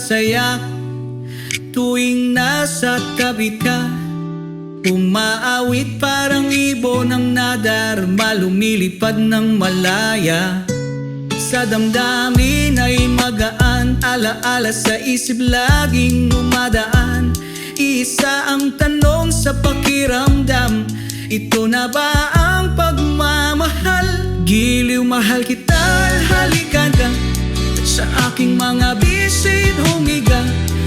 masaya tuwing nasa tabi ka. Umaawit parang ibon ang nadarama, lumilipad ng malaya. Sa damdamin ay magaan, alaala sa isip laging umadaan. Isa ang tanong sa pakiramdam, ito na ba ang pagmamahal? Giliw mahal kita, halikan ka sa aking mga bisig, humiga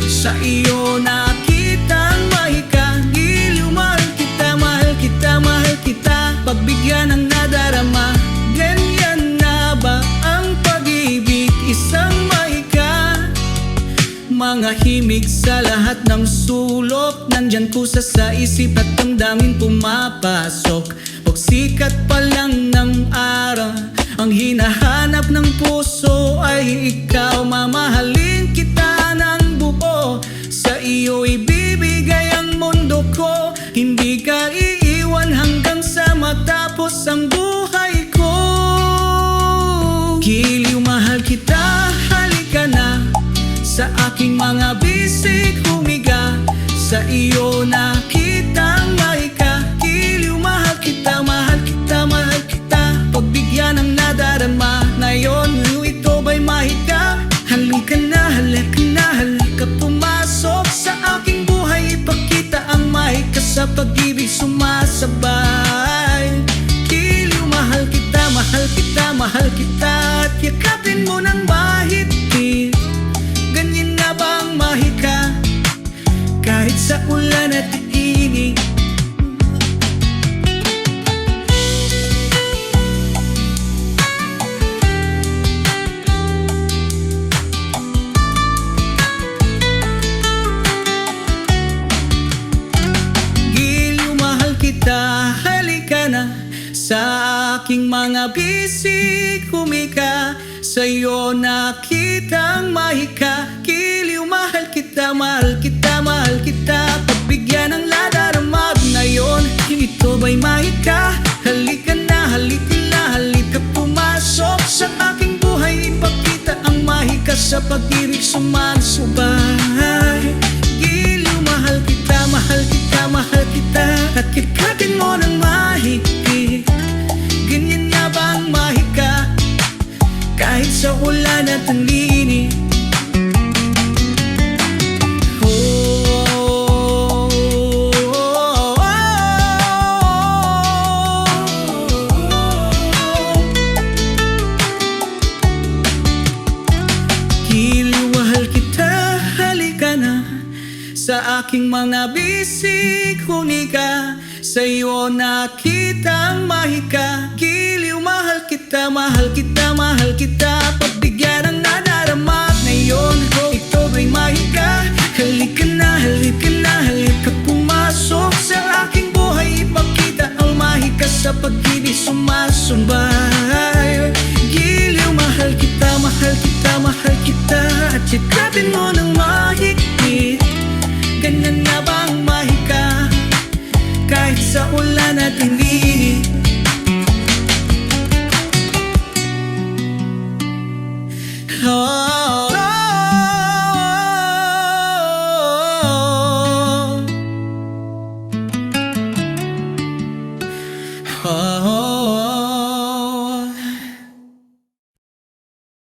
sa iyo nakitang mahika. Giliw mahal kita, mahal kita, mahal kita, pagbigyan ng nadarama. Ganyan na ba ang pag-ibig, isang mahika? Mga himig sa lahat ng sulok, nandyan kusa sa isip at damdamin pumapasok. Pagsikat pa lang ng araw, ang hinahanap ng puso ay ikaw. Mamahalin kita ng buo, sa iyo ibibigay ang mundo ko. Hindi ka iiwan hanggang sa matapos ang buhay ko. Giliw mahal kita, halika na sa aking mga bisig, humiga sa iyo nakitang mahika. Giliw mahal kita, mahal kita, mahal kita, pagbigyan ng nadarama. Ngayon ito ba'y mahika? Halika na, halika na, halika pumasok sa aking buhay. Ipakita ang mahika sa pag-ibig sumasabay. Giliw mahal kita, mahal kita, mahal kita, at yakapin mo ng mahigpit. Ganyan na bang mahika kahit sa ulan at init? Giliw mahal kita, halika na sa aking mga bisig, humika sa iyo nakitang mahika. Giliw mahal kita, mahal kita, mahal kita, pagbigyan ng nadarama. Ngayon ito ba'y mahika? Halika na, halika na, halika pumasok sa aking buhay. Ipakita ang mahika sa pag-ibig sumasubay. Giliw mahal kita, mahal kita, mahal kita, at yakapin mo ng mahigpit. Ganyan nga bang mahika kahit sa ulan at ang init? Giliw mahal kita, halika na sa aking mga bisig, humiga sa iyo nakitang mahika. Giliw mahal kita, mahal kita, mahal kita, pagbigyan ng nadarama. Ngayon ito ba'y mahika? Halika